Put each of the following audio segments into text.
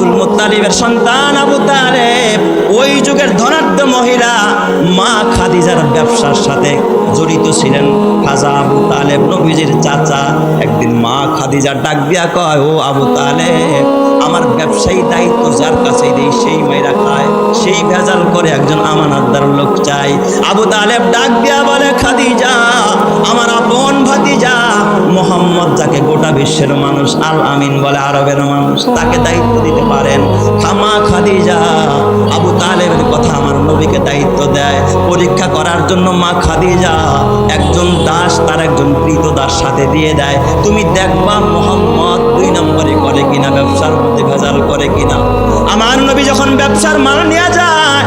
আব্দুল মুত্তালিবের সন্তান আবু তালেব ওই যুগের ধনাঢ্য মহিলা মা খাদিজার ব্যবসার সাথে জড়িত ছিলেন। খাজা আবু তালেব নবীজির চাচা। একদিন মা খাদিজা ডাক দিয়া কয়, ও আবু তালেব, আমার ব্যবসায়ী দায়িত্ব যার কাছে দেই সেই মেয়েরা খায়, সেই ভেজাল করে একজন আমানতদার লোক চাই। আবু তালেব ডাক দিয়া বলে, খাদিজা, আমার আপন ভাতিজা মোহাম্মদ, যাকে গোটা বিশ্বের মানুষ আল আমিন বলে, আরবের মানুষ, তাকে দায়িত্ব দিতে পারেন। খামা খাদিজা আবু তালেবের কথা আমার নবীকে দায়িত্ব দেয় পরীক্ষা করার জন্য। মা খাদিজা একজন দাস তার একজন কৃতদাস সাথে দিয়ে দেয়, তুমি দেখবা মোহাম্মদ 2 নম্বরে করে কিনা, ব্যবসার মধ্যে ভেজাল করে কিনা। আমার নবী যখন ব্যবসার মাল নিয়ে যায়,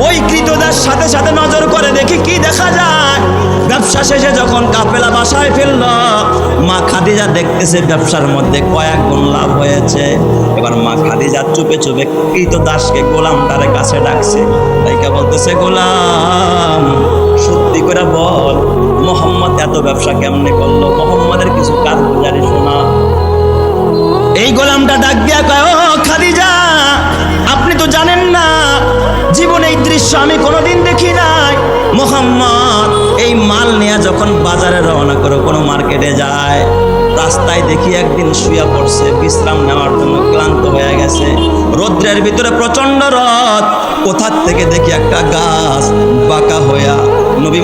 ওই কৃতদাস সাথে সাথে নজর করে দেখি কি দেখা যায়। ব্যবসা শেষে যখন কাফেলা বাসায় ফিরল, মা খাদিজা দেখতেছে ব্যবসার মধ্যে কয়েক গুণ লাভ হয়েছে। এবার মা খাদিজা চুপে চুপে কৃতদাসকে গোলামটারে কাছে ডাকছে, তাইকে বলতেছে, গোলাম, সত্যি করে বল, মোহাম্মদ এত ব্যবসা কেমনে করলো? মোহাম্মদের কিছু কাজ জানি শোনা। এই গোলামটা ডাক দিয়া কয়, ও খাদিজা, আপনি তো জানেন না, জীবনে এই দৃশ্য আমি কোনোদিন দেখি নাই। মোহাম্মদ এই মাল নিয়ে যখন বাজারে রওনা করে কোনো মার্কেটে যায়, রাস্তায় দেখি একদিন শুয়ে পড়ছে বিশ্রাম নেওয়ার জন্য, ক্লান্ত হয়ে গেছে। রৌদ্রের ভিতরে প্রচন্ড রোদ, কোথার থেকে দেখি একটা গাছ বাঁকা হইয়া নবী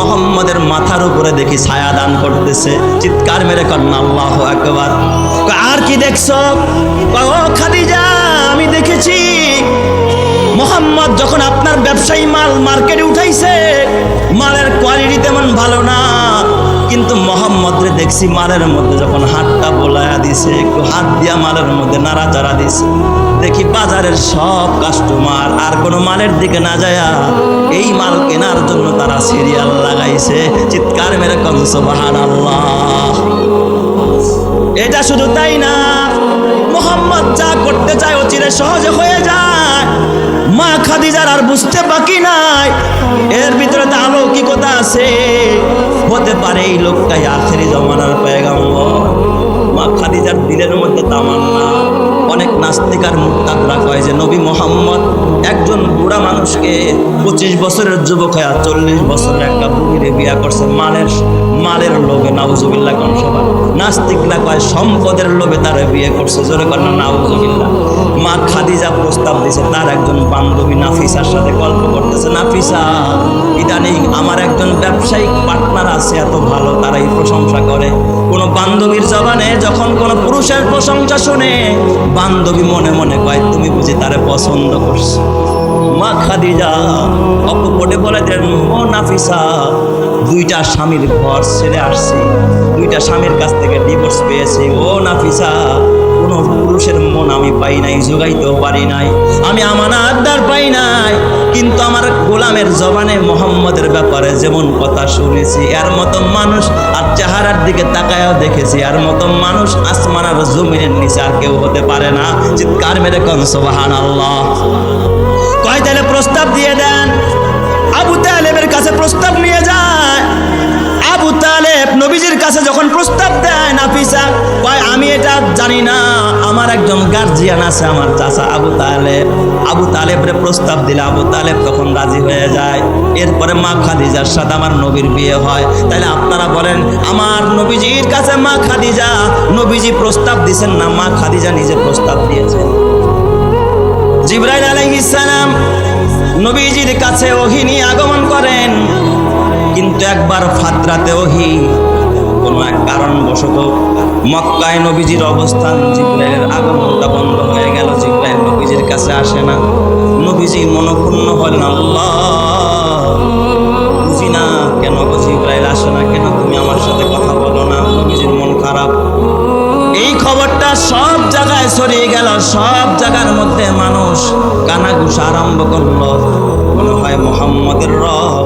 মোহাম্মদের মাথার উপরে দেখি ছায়া দান করতেছে। চিৎকার মেরে কন্যা আল্লাহু আকবার। আর কি দেখছো? ও খাদিজা, আমি দেখেছি মোহাম্মদ যখন আপনার ব্যবসায়ী মাল মার্কেটে উঠাইছে, মালের কোয়ালিটি তেমন ভালো না, কিন্তু মোহাম্মদরে দেখছি মালের মধ্যে যখন হাতটা বোলায়া দিছে, একটু হাত দিয়া মালের মধ্যে নাড়াচাড়া দিছে, দেখি বাজারের সব কাস্টমার আর কোনো মালের দিকে না যায়া এই মাল কেনার জন্য তারা সিরিয়াল লাগাইছে। চিৎকার মেরে কোন সুবহানাল্লাহ। এটা শুধু তাই না, মোহাম্মদ যা করতে চায় অচিরে সহজে হয়ে যায়। মা খাদিজার আর বুঝতে বাকি নাই, এর ভিতরে তো অলৌকিকতা আছে, হতে পারে এই লোকটাই আখেরি জমানার পয়গম্বর। মা খাদিজার দিলের মধ্যে তামান্না। অনেক নাস্তিক আর মুরতাদরা কয় যে নবী মোহাম্মদ একজন বুড়া মানুষকে 25 বছরের যুবক হয়ে 40 বছরের একটা বুড়িরে বিয়া করছে মালের লোভে। নাউজুবিল্লাহ কোন সবার। নাস্তিকরা কয় সম্পদের লোভে তারা বিয়ে করছে, জোরে কর না নাউজুবিল্লাহ। মা খাদিজা প্রস্তাব দিয়েছে, তার একজন বান্ধবী নাফিসার সাথে গল্প করতেছে, নাফিসা, ইদানিং আমার একজন ব্যবসায়িক পার্টনার আছে, এত ভালো, তারাই প্রশংসা করে। কোনো বান্ধবীর জবানে যখন কোনো পুরুষের প্রশংসা শুনে, বান্ধবী মনে মনে কয় তুমি বুঝি তারে পছন্দ করছো। মা খাদিজা অকপটে বলে দেন, ও নাফিসা, 2টা স্বামীর ঘর ছেড়ে আসছি, 2টা স্বামীর কাছ থেকে ডিভোর্স পেয়েছি। ও নাফিসা, কোনো পুরুষের মন আমি পাই নাই, জোগাইতেও পারি নাই, আমি আমানতদার পাই নাই, কিন্তু আমার গোলামের জবানে মোহাম্মদের ব্যাপারে যেমন কথা শুনেছি, এর মতো মানুষ আর চেহারার দিকে তাকায়ও দেখেছি, এর মতো মানুষ আসমান আর জমিনের নিচে আর কেউ হতে পারে না। চিৎকার মেরে কোন সুবহানাল্লাহ। কয় তাহলে প্রস্তাব দিয়ে দেন। আবু তালেবের কাছে প্রস্তাব নিয়ে যায়। আবু তালেব নবীজির কাছে যখন প্রস্তাব দেয়, নাফিসা কয় আমি এটা জানি না, আমার একজন গার্জিয়ান আছে, আমার চাচা আবু তালেবরে প্রস্তাব দিলে আবু তালেব তখন রাজি হয়ে যায়। এরপরে মা খাদিজার সাথে আমার নবীর বিয়ে হয়। তাহলে আপনারা বলেন, আমার নবীজির কাছে মা খাদিজা, নবীজি প্রস্তাব দিয়েছেন না মা খাদিজা নিজে প্রস্তাব দিয়েছেন? জিবরাইল আলাইহিস সালাম নবীজির কাছে ওহী নিয়ে আগমন করেন, কিন্তু একবার ফাতরাতে ওহী কোনো এক কারণবশত মক্কায় নবীজির অবস্থান, জিবরাইলের আগমনটা বন্ধ হয়ে গেল। জিবরাইল নবীজির কাছে আসে না। নবীজি মনক্ষুণ্ণ হলেন, আল্লাহ, বুঝি না কেন জিবরাইল আসে না, কেন তুমি আমার সাথে কথা বলো না। নবীজির মন খারাপ। এই খবরটা সব জায়গায় ছড়িয়ে গেল, সব জায়গার মধ্যে মানুষ কানাঘুষা আরম্ভ করলো। মনে হয় মোহাম্মদের রব,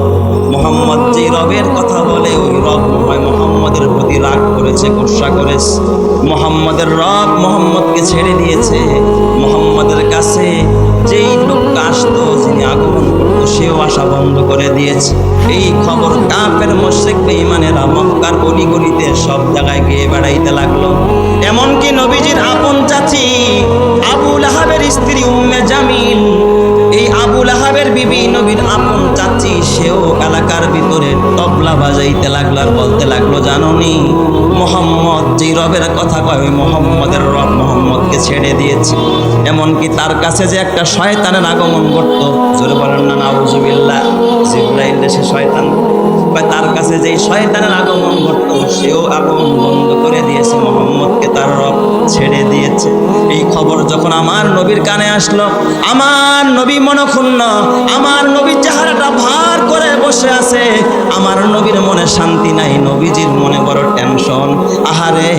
মোহাম্মদ যেই রবের কথা বলে ওই রব মনে হয় মোহাম্মদের প্রতি রাগ করেছে, গোসা করেছে। মোহাম্মদের রব মোহাম্মদকে ছেড়ে দিয়েছে। মোহাম্মদের কাছে যেই লোকটা আসতো, যিনি আগমন করতো, সেও আসা বন্ধ করে দিয়েছে। এই খবর কাফের মুশরিক বেঈমানেরা মক্কার গলি গলিতে সব জায়গায় গিয়ে বেড়াইতে লাগলো। এমনকি নবীজির আপন চাচি জাননি মোহাম্মদ যে রবের কথা কয় ওই মোহাম্মদের রব মোহাম্মদকে ছেড়ে দিয়েছে। এমনকি তার কাছে যে একটা শয়তানের আগমন করতো, জোরে বলেন না নাউজুবিল্লাহ, জিবরাইল দেশে শয়তান, তার কাছে যেই শয়তানের আগমন করতো সেও আগমন বন্ধ করে দিয়েছে, মোহাম্মদকে তার রব ছেড়ে দিয়েছে। এই খবর যখন আমার নবীর কানে আসলো, আমার নবী মনক্ষুণ্ণ, আমার নবীর চেহারাটা ভার করে বসে আছে, আমার নবীর মনে শান্তি নাই, নবীজির মনে বড় টেনশন। আহারে,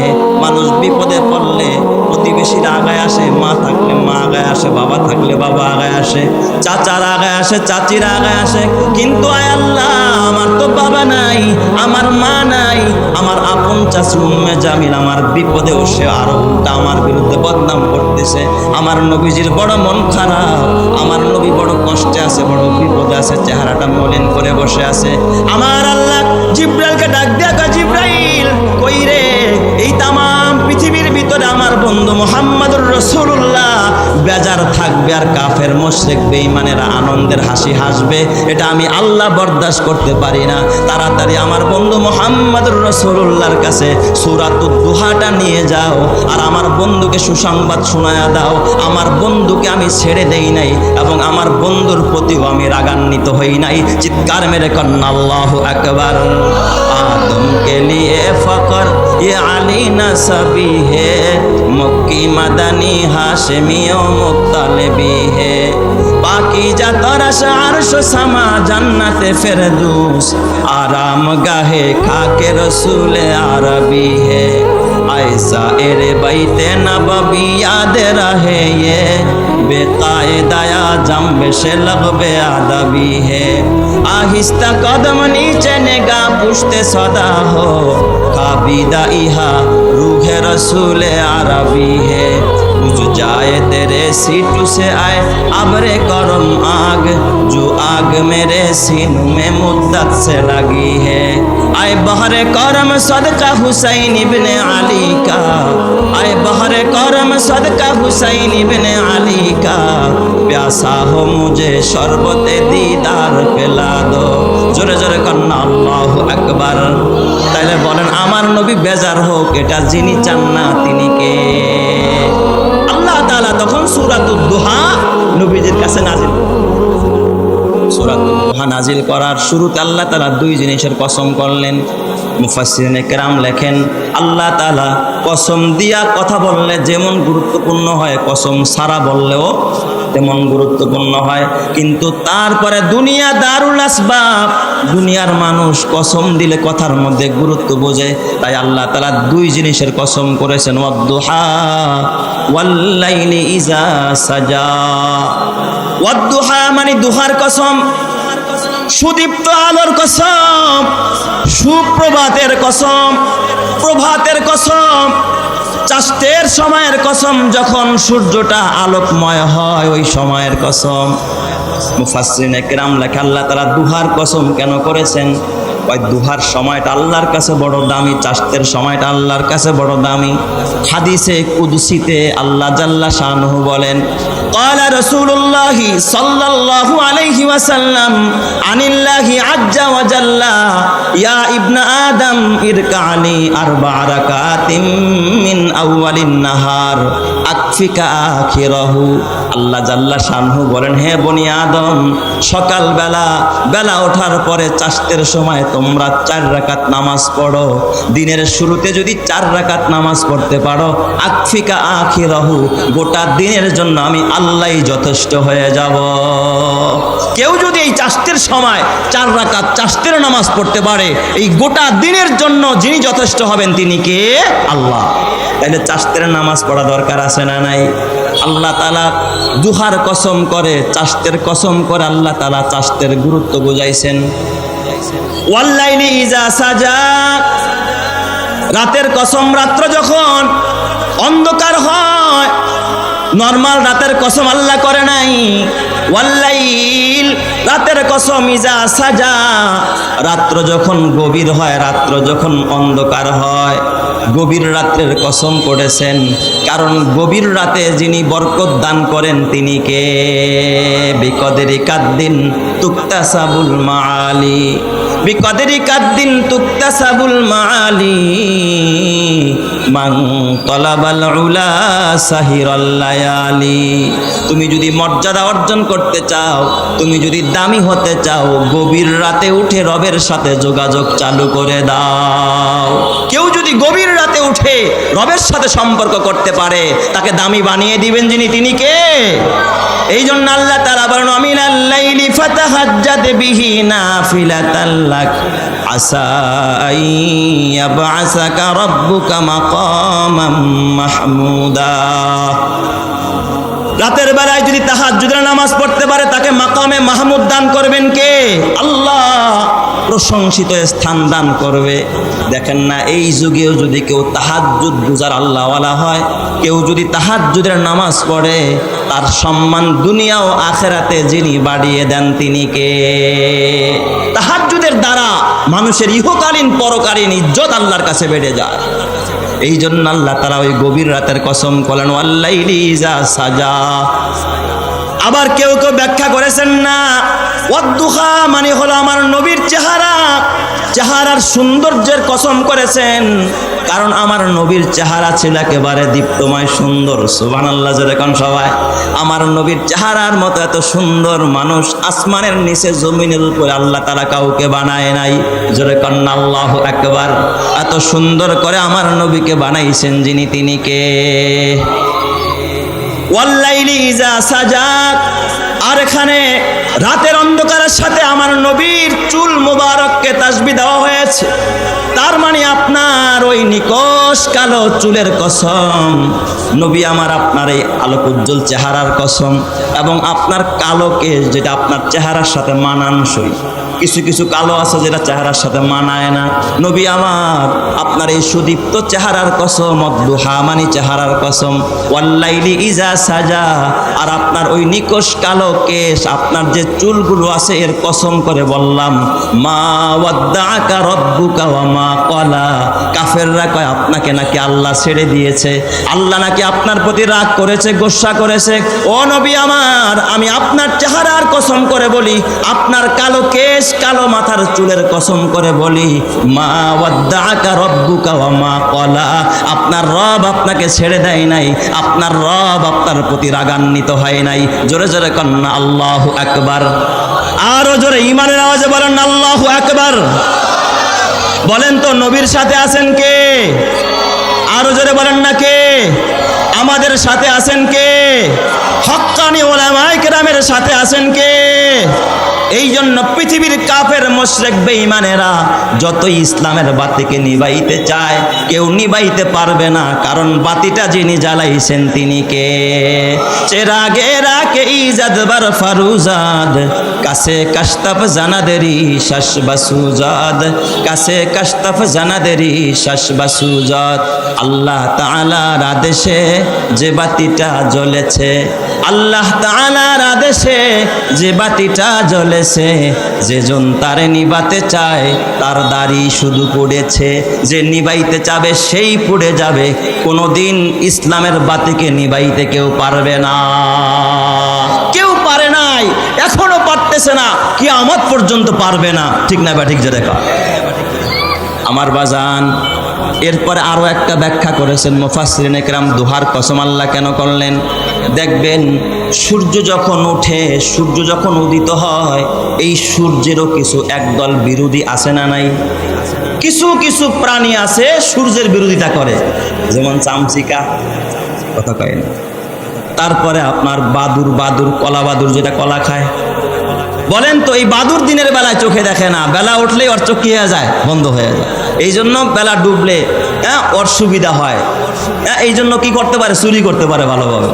মানুষ বিপদে পড়লে প্রতিবেশীরা আগায় আসে, মা থাকলে মা আগায় আসে, বাবা থাকলে বাবা আগায় আসে, চাচারা আগায় আসে, চাচিরা আগায় আসে, কিন্তু আয় আল্লাহ আমার তো বাবা নাই, আমার মা নাই, আমার আপন চাচু উম্মে জামিল আমার বিপদে সে আরো উল্টা আমার বিরুদ্ধে বদনাম করতেছে। আমার নবীজির বড় মন খারাপ, আমার নবী বড় কষ্টে আছে, বড় বিপদে আছে, চেহারাটা মলিন করে বসে আছে। আমার আল্লাহ জিব্রাইলকে ডাক দিয়া কয়, জিব্রাইল কই রে? এই তামাম পৃথিবীর ভিতরে আমার বন্ধু মুহাম্মদুর রাসূলুল্লাহ বেজার থাকবে আর কাফের মুশরিক বেঈমানেরা আনন্দের হাসি হাসবে, এটা আমি আল্লাহ বরদাস্ত করতে পারি না। তাড়াতাড়ি আমার বন্ধু মুহাম্মদুর রাসূলুল্লাহর কাছে সূরাতুদ দুহাটা নিয়ে যাও আর আমার বন্ধুকে সুসংবাদ শোনায়া দাও। আমার বন্ধুকে আমি ছেড়ে দেই নাই এবং আমার বন্ধুর প্রতিও আমি রাগান্বিত হই নাই। চিৎকার মেরে কন্না আল্লাহু আকবার। आदम के लिए फकर ये अली नसबी है, मक्की मदनी हाशमी ओ मुत्तलबी है, पाकीज़ा तरश अर्श समा जन्नत फिरदौस, आराम गाहे खाके रसूल अरबी है, ऐसा एरे बैते नबवी याद रहे ये, बेकायदा जम्ब से लगबे अदबी है, आहिस्ता कदम नीचे निगाह पुश्ते सदा हो, काबिदा इहा रूह रसूल अरबी है, बुझ जाए तेरे सीटू से आए अबरे करम आग, जो आग मेरे सीनों में मुद्दत से लगी है, आए बहरे करम सदका हुसैन इब्ने अली का, आए बहरे करम सदका हुसैन इब्ने अली का, प्यासा हो मुझे शरबते दीदार पिला दो। জোরে জোরে কন্না আল্লাহু আকবার। তাইলে বলেন আমার নবী বেজার হোক, এটা যিনি চান না তিনি কে? আল্লাহ তাআলা তখন সূরাতুদ দুহা নবীজির কাছে নাজিল করলেন। সূরাতুদ দুহা নাজিল করার শুরুতে আল্লাহ তাআলা দুই জিনিসের কসম করলেন। মুফাসসিরিনে কেরাম লেখেন, আল্লাহ তাআলা কসম দিয়া কথা বললে যেমন গুরুত্বপূর্ণ হয়, কসম ছাড়া বললেও তেমন গুরুত্বপূর্ণ হয়। কিন্তু তারপরে দুনিয়া দারুল আসবাব, দুনিয়ার মানুষ কসম দিলে কথার মধ্যে গুরুত্ব বোঝে, তাই আল্লাহ তাআলা দুই জিনিসের কসম করেছেন, ওয়াদ-দুহা ওয়াল-লাইলি ইযা সাজা। ওয়াদ-দুহা মানে দুহার কসম, সুদীপ্ত আলোর কসম, সুপ্রভাতের কসম, প্রভাতের কসম, চাষের সময়ের কসম, যখন সূর্যটা আলোকময় হয় ওই সময়ের কসম। মুফাসসিরিনে কেরাম লেখে আল্লাহ তাআলা দুহার কসম কেন করেছেন? ওই দুহার সময়টা আল্লাহর কাছে বড় দামি, চাষের সময়টা আল্লাহর কাছে বড় দামি। হাদিসে কুদসিতে আল্লাহ জাল্লা শানুহু বলেন, ক্বালা রাসূলুল্লাহি সাল্লাল্লাহু আলাইহি ওয়াসাল্লাম আনিল্লাহি আজ্জা ওয়া জাল্লা, ইয়া ইবনা আদম ইরকানি আরবা রাকাতিম মিন আউয়ালিন নাহার আকফিকা আখিরাহু। আল্লাহ জাল্লা শানুহু বলেন, হে বনি আদম, সকালবেলা বেলা ওঠার পরে চাষের সময় তোমরা 4 রাকাত নামাজ পড়ো। দিনের শুরুতে যদি 4 রাকাত নামাজ পড়তে পারো, আকফিকা আখিরাহু, গোটা দিনের জন্য আমি আল্লাহই যথেষ্ট হয়ে যাব। কেউ যদি এই চাষের সময় 4 রাকাত চাষের নামাজ পড়তে পারে, এই গোটা দিনের জন্য যিনি যথেষ্ট হবেন তিনি কে? আল্লাহ। তাহলে চাষের নামাজ পড়া দরকার আছে না নাই? আল্লাহ তাআলা দুহার কসম করে, চাষের কসম করে আল্লাহ তাআলা চাষের গুরুত্ব বুঝাইছেন। ওয়াল্লাইলি ইযা সাজা, রাতের কসম, রাত্র যখন অন্ধকার হয়, নরমাল রাতের কসম আল্লাহ করে নাই। ওয়াল্লাইল, রাতের কসম, ইযা সাজা, রাত্র যখন গভীর হয়, রাত্র যখন অন্ধকার হয়, গভীর রাত্রের কসম করেছেন। কারণ গভীর রাতে যিনি বরকত দান করেন তিনি কে? বিকদরি কাদ্দিন তুকতাসাবুল মাআলি, বিকদরি কাদ্দিন তুকতাসাবুল মাআলি মান তালাবাল উলা সাহিরাল লায়ালি। তুমি যদি মর্যাদা অর্জন করতে চাও, তুমি যদি দামি হতে চাও, গভীর রাতে উঠে রবের সাথে যোগাযোগ চালু করে দাও। কেউ যদি গভীর রাতে উঠে রবের সাথে সম্পর্ক করতে পারে, তাকে দামি বানিয়ে দিবেন যিনি, তিনি কে? এই জন্য আল্লাহ তাআলা বলেন মিনাল লাইলি ফাতাহাজ্জাদ বিহি নাফিলাতাল লাক আসা আইয়াবআসাকা রাব্বুকা মাকামাম মাহমুদা। রাতের বেলায় যদি তাহাজ্জুদের নামাজ পড়তে পারে, তাকে মাকামে মাহমুদ দান করবেন কে? আল্লাহ প্রশংসিত স্থান দান করবে। দেখেন না, এই যুগেও যদি কেউ তাহাজ্জুদ গুজার আল্লাহওয়ালা হয়, কেউ যদি তাহাজ্জুদের নামাজ পড়ে, তার সম্মান দুনিয়া ও আখেরাতে যিনি বাড়িয়ে দেন তিনি কে? তাহাজ্জুদের দ্বারা মানুষের ইহকালীন পরকালীন ইজ্জত আল্লাহর কাছে বেড়ে যায়। এই জন্য আল্লাহ তাআলা ওই গভীর রাতের কসম করলেন ওয়াল্লাইলি ইযা সাজা। আবার কেউ কেউ ব্যাখ্যা করেছেন না, ওয়াদ্দুহা মানে হলো আমার নবীর চেহারা, চেহারার সৌন্দর্যের কসম করেছেন, কারণ আমার নবীর চেহারা ছিল একেবারে দীপ্তময় সুন্দর। সুবহানাল্লাহ জোরে কোন সবাই। আমার নবীর চেহারার মতো এত সুন্দর মানুষ আসমানের নিচে জমিনের উপরে আল্লাহ তাআলা কাউকে বানায় নাই। জোরে কোন আল্লাহু আকবার। এত সুন্দর করে আমার নবীকে বানাইছেন যিনি, তিনি কে? ওয়াল্লাইলি ইযা সাজা। আর এখানে রাতের অন্ধকারের সাথে আমার নবীর চুল মোবারককে তাসবিহ দেওয়া হয়েছে। তার মানে আপনার ওই নিকশ কালো চুলের কসম, নবী আমার আপনার এই আলোক উজ্জ্বল চেহারার কসম, এবং আপনার কালো কেশ যেটা আপনার চেহারার সাথে মানানসই। কিছু কিছু কালো আছে যেটা চেহারার সাথে মানায় না। নবী আমার আপনার এই সুদীপ্ত চেহারার কসম, অদ্দুহা মানে চেহারার কসম, ওয়াল্লাইলি ইযা সাজা। আর আপনার ওই নিকশ কালো কেশ, আপনার যে চুলগুলো আছে, এর কসম করে বললাম মা ওয়াদ্দাআকা রাব্বুকা ওয়া মা ক্বালা। কাফেররা কয় আপনাকে নাকি আল্লাহ ছেড়ে দিয়েছে, আল্লাহ নাকি আপনার প্রতি রাগ করেছে, গোসা করেছে। ও নবী আমার, আমি আপনার চেহারার কসম করে বলি, আপনার কালো কেশ কালো মাথার চুলের কসম করে বলি, মা ওয়াদ্দাআকা রাব্বুকা ওয়া মা ক্বালা। আপনার রব আপনাকে ছেড়ে দেয় নাই, আপনার রব আপনার প্রতি রাগান্বিত হয় নাই। জোরে জোরে কন্না আল্লাহু আকবার। আরো জোরে ঈমানের আওয়াজে বলেন আল্লাহু আকবার। বলেন তো নবীর সাথে আছেন কে? আরো জোরে বলেন না কে? আমাদের সাথে আছেন কে? হক্কানি উলামায়ে কেরামের সাথে আছেন কে? এই জন্য পৃথিবীর কাফের মুশরিক বেঈমানেরা যতই ইসলামের বাতিকে নিভাইতে চায়, কেউ নিভাইতে পারবে না, কারণ বাতিটা যিনি জ্বালাইছেন তিনি কে? চেরাগে রাকে ইজাদ বার ফারুজাদ, কাছে কাশতাফ জানাদেরি শাস বাসুজাদ, কাছে কাশতাফ জানাদেরি শাস বাসুজাদ। আল্লাহ তাআলার আদেশে যে বাতিটা জ্বলেছে, আল্লাহ তাআলার আদেশে যে বাতিটা জ্বলেছে, যেজন তারে নিবাতে চায় তার দাড়ি শুধু পড়েছে, যে নিবাইতে চাবে সেই পুড়ে যাবে। কোনোদিন ইসলামের বাতিকে নিবাইতে কেউ পারবে না, কেউ পারে নাই, এখনো পারতেছে না, কিয়ামত পর্যন্ত পারবে না। ঠিক না বা ঠিক যে দেখা আমার বাজান। এরপরে আরো একটা ব্যাখ্যা করেছেন মুফাসসিরিনে কেরাম, দুহার কসম আল্লাহ কেন করলেন? দেখবেন সূর্য যখন ওঠে, সূর্য যখন উদিত হয়, এই সূর্যেরও কিছু একদল বিরোধী আছে না নাই? কিছু কিছু প্রাণী আছে সূর্যের বিরোধিতা করে, যেমন চামচিকা, কথা কয় না। তারপরে আপনার বাদুর, কলা বাদুর যেটা কলা খায়। বলেন তো এই বাদুর দিনের বেলায় চোখে দেখে না, বেলা উঠলেই ওর চোখ কি হয়ে যায়? বন্ধ হয়ে যায়। এই জন্য বেলা ডুবলে ওর সুবিধা হয়। এই জন্য কি করতে পারে? চুরি করতে পারে ভালোভাবে।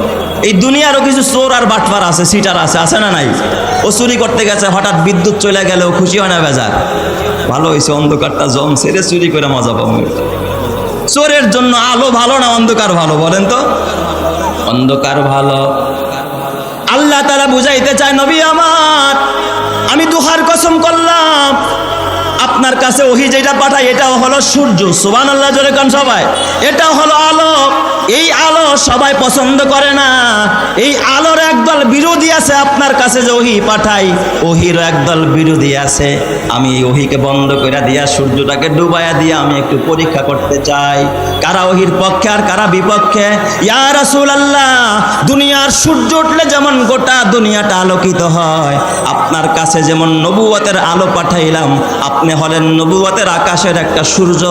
এই দুনিয়ারও কিছু চোর আর বাটপার আছে, সিটার আছে, আছে না নাই? ও চুরি করতে গেছে, হঠাৎ বিদ্যুৎ চলে গেলেও খুশি হয় না বেজার? ভালো হয়েছে অন্ধকারটা জম ছেড়ে চুরি করে মজা পাবো। চোরের জন্য আলো ভালো না অন্ধকার ভালো? বলেন তো। অন্ধকার ভালো। আল্লাহ তাআলা বুঝাইতে চায়, নবী আমার, আমি দুহার কসম করলাম, আপনার কাছে ওহী যেটা পাঠাই এটাও হলো সূর্য। সুবহানাল্লাহ জোরে কোন সবাই। এটাও হলো আলো। এই আলো সবাই পছন্দ করে না। এই আলোর একদল বিরোধী আছে, আপনার কাছে যে ওহী পাঠাই ওহিরও একদল বিরোধী আছে। আমি এই ওহীকে বন্ধ করে দিয়া সূর্যটাকে ডুবাইয়া দিয়া আমি একটু পরীক্ষা করতে চাই কারা ওহির পক্ষে আর কারা বিপক্ষে। ইয়া রাসূলুল্লাহ, দুনিয়ার সূর্য উঠলে যেমন গোটা দুনিয়াটা আলোকিত হয়, আপনার কাছে যেমন নবুয়তের আলো পাঠাইলাম, আপনি হলেন নবুয়তের আকাশের একটা সূর্য।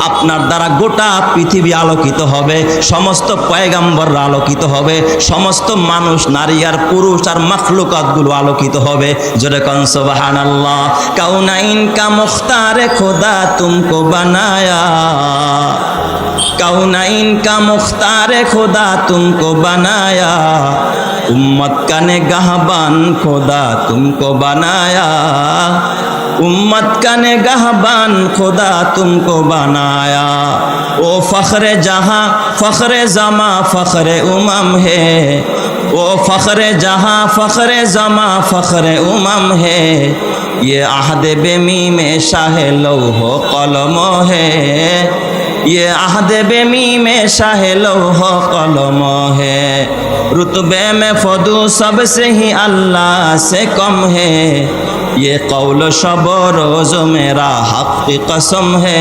আপনার দ্বারা গোটা পৃথিবী আলোকিত হবে, সমস্ত পয়গাম্বররা আলোকিত হবে, সমস্ত মানুষ নারী আর পুরুষ আর মাখলুকাতগুলো আলোকিত হবে। জোরে কোন সুবহানাল্লাহ। কাউনাইন কা মুখতারে খোদা তুমকো বানায়া, কাউনাইন কা মুখতারে খোদা তুমকো বানায়া, উম্মত का निगाहबान खुदा तुमको बनाया, उम्मत का निगाहबान खुदा तुमको बनाया। ओ फख्रे जहां फख्रे जमा फख्रे उमम है, ओ फख्रे जहां फख्रे जमा फख्रे उमम है, ये अहद बेमी में शाह लौह कलम है, ये अहद बेमी में शाह लौह कलम है, रुतबे में फदू सबसे ही अल्लाह से कम है, ये कौल शब रोज मेरा हक की कसम है,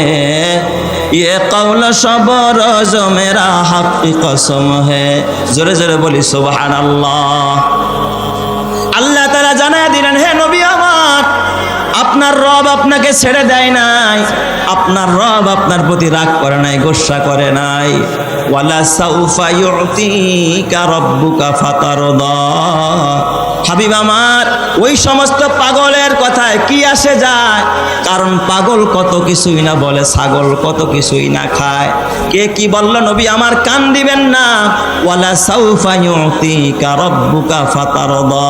ये कौल शब रोज मेरा हक की कसम है। जोरे जोरे बोली सुबहानाल्लाह। আল্লাহ তাআলা জানায় দিলেন, হে নবী আমার, আপনার রব আপনাকে ছেড়ে দেয় নাই, আপনার রব আপনার প্রতি রাগ করে নাই, গোসা করে নাই। ওয়ালা সাউফা ইউতিকা রাব্বুকা ফাতারদা। হাবিব আমার, ওই সমস্ত পাগলের কথায় কি আসে যায়? কারণ পাগল কত কিছুই না বলে, ছাগল কত কিছুই না খায়। কে কি বলল নবী আমার, কান দিবেন না। ওয়ালা সাউফা ইউতিকা রাব্বুকা ফাতারদা।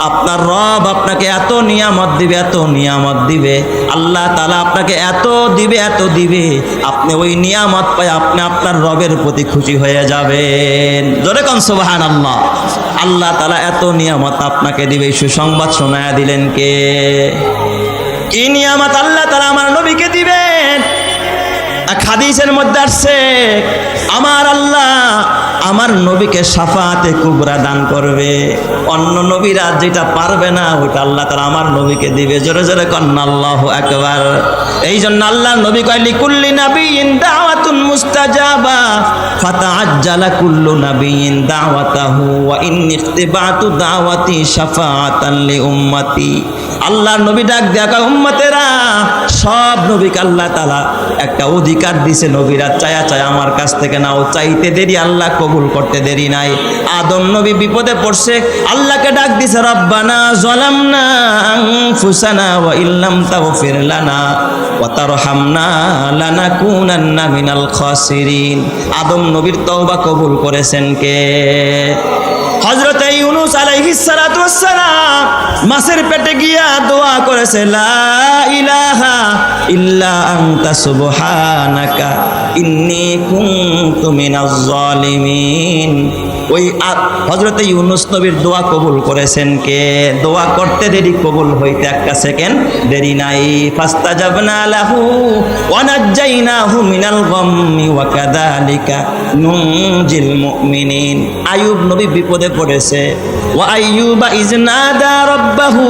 আপনার রব আপনাকে এত নিয়ামত দিবে, এত নিয়ামত দিবে, আল্লাহ তাআলা আপনাকে এত দিবে, এত দিবে, আপনি ওই নিয়ামত পায় আপনি আপনার রবের প্রতি খুশি হয়ে যাবেন। জোরে কোন সুবহানাল্লাহ। আল্লাহ তাআলা এত নিয়ামত আপনাকে দিবে, সুসংবাদ শোনায়া দিলেন কে? কি নিয়ামত আল্লাহ তাআলা আমার নবীকে দিবেন? এক হাদিসের মধ্যে আসছে, আমার আল্লাহ আমার নবীকে শাফাআতে কুবরা দান করবে। অন্য নবীরা যেটা পারবে না ওটা আল্লাহ তাআলা আমার নবীকে দিবে। জোরে জোরে কন্না আল্লাহু আকবার। এই জন্য আল্লাহ নবী কয়, লিকুল্লি নাবিয়িন দাওয়াতুন মুস্তাজাবা ফাতাআজ্জালা কুল্লু নাবিয়িন দাওয়াতাহু ওয়া ইন্নী ইখতিবাতু দাওয়াতি শাফাআতান লি উম্মতি। আল্লাহর নবী ডাক দেখা, উম্মতেরা, সব নবীকে আল্লাহ তাআলা একটা অধিকার দিছে, নবীরা চায়া চায়া আমার কাছ থেকে নাও, চাইতে দেরি আল্লাহ কবুল করতে দেরি নাই। আদম নবী বিপদে পড়ছে, আল্লাহকে ডাক দিছে, রব্বানা যালামনা আনফুসানা ওয়া ইল্লাম তাগফির লানা ওয়া তারহামনা লানাকুনান্না মিনাল খাসিরিন। আদম নবীর তওবা কবুল করেছেন কে? হযরত ইউনূস আলাইহিস সালাতু ওয়াস সালাম মাছের পেটে গিয়া দোয়া করেছে, লা ইলাহা ইল্লা আনতা সুবহানাকা ইন্নী কুনতু মিনাজ জালিমিন। ওই হযরত ইউনূস নবীর দোয়া কবুল করেছেন কে? দোয়া করতে দেরি, কবুল হইতে একটা সেকেন্ড দেরি নাই। ফাস্তাজাবনা লাহু ওয়া নাজ্জাইনাহু মিনাল গাম্মি ওয়া কাযালিকা নুনজিল মুমিনিন। আইয়ুব নবী বিপদে পড়েছে, ওয়া আইয়ুবা ইয নাদা রাব্বাহু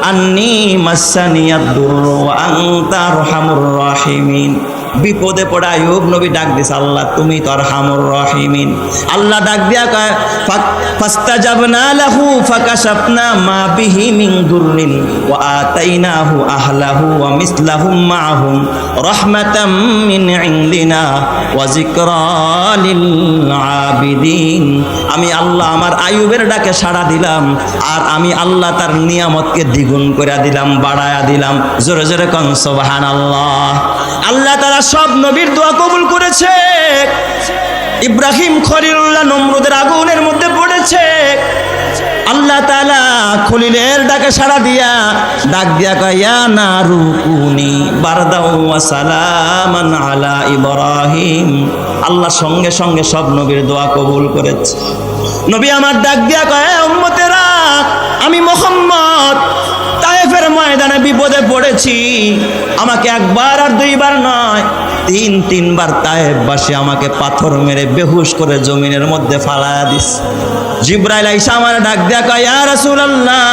আন্নী মাসসানিয়াদ দুররু ওয়া আনতা আরহামুর রাহিমিন। বিপদে পড়া আইয়ুব নবী ডাক দিছে, আল্লাহ তুমি তো আরহামুর রাহিমিন। আল্লাহ ডাক দিয়া কয়, ফাস্তাজাবনা লাহু ফাকাশাফনা মা বিহি মিন দুররিন ওয়া আতাইনাহু আহলাহু ওয়া মিসলাহুম মাআহুম রাহমাতাম মিন ইনদিনা ওয়া যিকরা লিল আবিদিন। আমি আল্লাহ আমার আইয়ুবের ডাকে সাড়া দিলাম, আর আমি আল্লাহ তার নিয়ামতকে দ্বিগুণ করে দিলাম, বাড়ায়া দিলাম। জোরে জোরে কোন সুবহানাল্লাহ। আল্লাহ তাআলা সব নবীর দোয়া কবুল করেছে। ইব্রাহিম খলিলুল্লাহ নমরুদের আগুনের মধ্যে পড়েছে, আল্লাহ তাআলা খলিলের ডাকে সাড়া দিয়া ডাক দিয়া কয়, ইয়া নারু কুনি বারদাও ওয়া সালামান আলা ইব্রাহিম। আল্লাহ সঙ্গে সঙ্গে সব নবীর দোয়া কবুল করেছে। নবী আমার ডাক দিয়া কয়, উম্মতেরা, আমি মুহাম্মদ তায়েফের ময়দানে বিপদে পড়েছি, আমাকে একবার আর দুইবার নয় তিনবার তায়েববাসী আমাকে পাথর মেরে বেহুশ করে জমিনের মধ্যে ফালায়া দিস। জিব্রাইল আইসা আমার ডাক দেয়া কয়, ইয়া রাসূলুল্লাহ,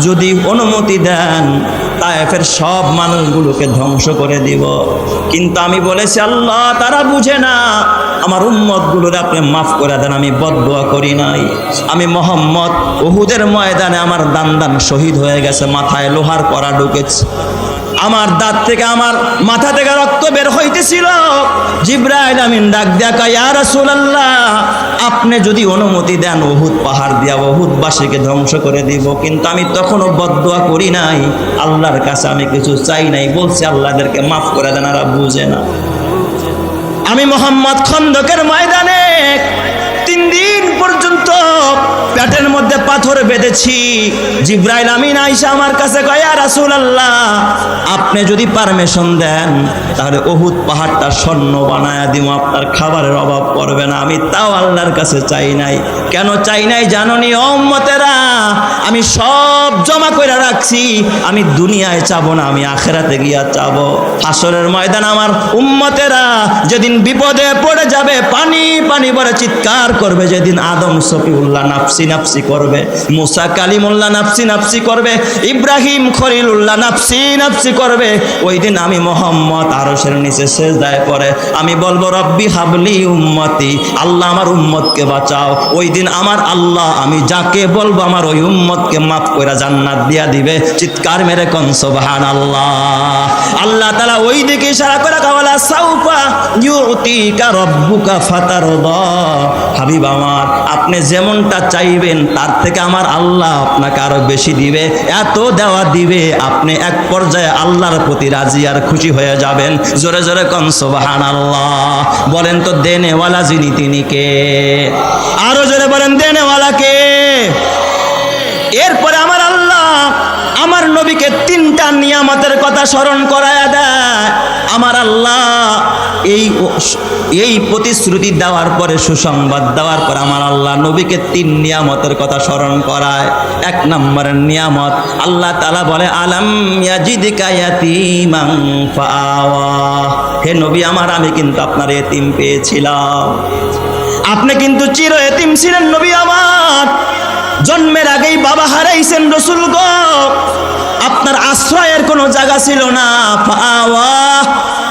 যদি অনুমতি দেন তায়েফের সব মানুষগুলোকে ধ্বংস করে দিব। কিন্তু আমি বলেছি, আল্লাহ তারা বুঝে না, আমার উম্মতগুলোরে আপনি মাফ করে দেন, আমি বদদুয়া করি নাই। আমি মুহাম্মদ উহুদের ময়দানে আমার দান শহীদ হয়ে গেছে, মাথায় লোহার কড়া ঢুকেছে, আমার দাঁত থেকে আমার মাথা থেকে রক্ত বের হইতেছিল। জিব্রাইল আমিন ডাক দেয়া কয়, ইয়া রাসূলুল্লাহ, আপনি যদি অনুমতি দেন উহুদ পাহাড় দিয়া উহুদবাসীকে ধ্বংস করে দিব। কিন্তু আমি তখনও বদদুয়া করি নাই, আল্লাহর কাছে আমি কিছু চাই নাই, বলছি আল্লাহদেরকে মাফ করে দেন, এরা বুঝে না। আমি মুহাম্মদ খন্দকের ময়দানে 3 দিন পর্যন্ত পেটের মধ্যে পাথর বেঁধেছি। জিব্রাইল আমিন আইসা আমার কাছে কয়, ইয়া রাসূলুল্লাহ, আপনি যদি পারমিশন দেন তাহলে উহুদ পাহাড়টা স্বর্ণ বানায়া দিব, আপনার খাবারের অভাব পড়বে না। আমি তাও আল্লাহর কাছে চাই নাই। কেন চাই নাই জানোনি ও উম্মতেরা? আমি সব জমা করে রাখছি, আমি দুনিয়ায় চাবো না, আমি আখিরাতে গিয়া চাবো। হাসরের ময়দান আমার উম্মতেরা যেদিন বিপদে পড়ে যাবে, পানি পানি বলে চিৎকার করবে, যেদিন আদম সফিউল্লাহ নাফসি নাফসি করবে, মুসা কালিমুল্লাহ নাফসি নাফসি করবে, ইব্রাহিম খলিলুল্লাহ নাফসি নাফসি করবে, ওই দিন আমি মুহাম্মদ আরশের নিচে সিজদায় পড়ে আমি বলবো, রব্বি হাবলি উম্মতি, আল্লাহ আমার উম্মতকে বাঁচাও। ওই দিন আমার আল্লাহ আমি যাকে বলবো আমার ওই উম্মতকে মাফ করে জান্নাত দিয়া দিবে। চিৎকার মেরে কোন সুবহানাল্লাহ। আল্লাহ তাআলা ওই দিকে ইশারা করে কাওয়ালা সাউফা ইউতিকা রব্বুকা ফাতারদা, হাবিব আমার আপনি যেমনটা চাইবেন তার থেকে আমার আল্লাহ আপনাকে আরো বেশি দিবে, এত দেওয়া দিবে আপনি এক পর্যায়ে আল্লাহর প্রতি রাজি আর খুশি হয়ে যাবেন। জোরে জোরে কোন সুবহানাল্লাহ। বলেন তো দেনেওয়ালা যিনি তিনি কে? আরো জোরে বলেন দেনেওয়ালা কে? এরপরে আমার আল্লাহ আমার নবীকে 3টা নিয়ামতের কথা স্মরণ করায়া দেয়। আমার আল্লাহ এই প্রতিশ্রুতি দেওয়ার পরে, সুসংবাদ দেওয়ার পর আমার আল্লাহ নবীকে 3 নিয়ামতের কথা স্মরণ করায়। 1 নম্বরের নিয়ামত আল্লাহ তাআলা বলে, আলাম ইয়াজিদকা ইয়াতীমান ফাআওয়া, হে নবী আমার আমি কিন্তু আপনার এতিম পেয়েছিলাম, আপনি কিন্তু চির এতিম ছিলেন নবী আমার, জন্মের আগেই বাবা হারাইছেন রাসূল গো, আপনার আশ্রয়ের কোনো জায়গা ছিল না। ফাআওয়া,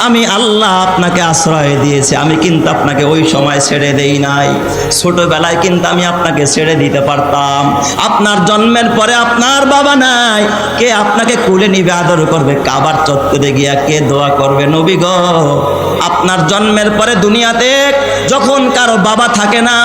আমি আল্লাহ আপনাকে আশ্রয় দিয়েছি, আমি কিন্তু আপনাকে ওই সময় ছেড়ে দেই নাই। ছোটবেলায় কিন্তু আমি আপনাকে ছেড়ে দিতে পারতাম। আপনার জন্মের পরে আপনার বাবা নাই, কে আপনাকে কোলে নিবে, আদর করবে? কাবার চত্বরে গিয়া কে দোয়া করবে? নবী গো, আপনার জন্মের পরে দুনিয়াতে যখন কারো বাবা থাকে না,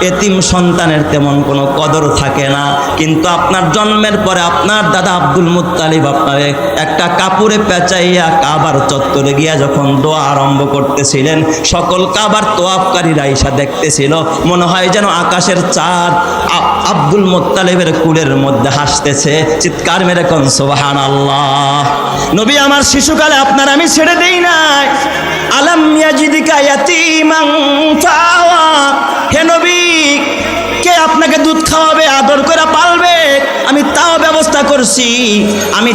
এতিম সন্তানের তেমন কোনো কদর থাকে না। কিন্তু আপনার জন্মের পরে আপনার দাদা আব্দুল মুত্তালিব আপনারে একটা কাপড়ে পেঁচাইয়া কাবার চত্বরে গিয়া যখন দোয়া আরম্ভ করতেছিলেন, সকল কাবার তোয়াফকারীরা আইসা দেখতেছিল, মনে হয় যেন আকাশের চাঁদ আব্দুল মুত্তালিবের কুলের মধ্যে হাসতেছে। চিৎকার মেরে কোন সুবহানাল্লাহ। নবী আমার শিশুকালে আপনার আমি ছেড়ে দেই নাই। আলাম ইয়াজিদকা ইয়াতীমান ফাআওয়া, হে নবী কে আপনাকে দুধ খাওয়াবে, আদর করে পালবে, আমি তাও ব্যবস্থা করছি। আমি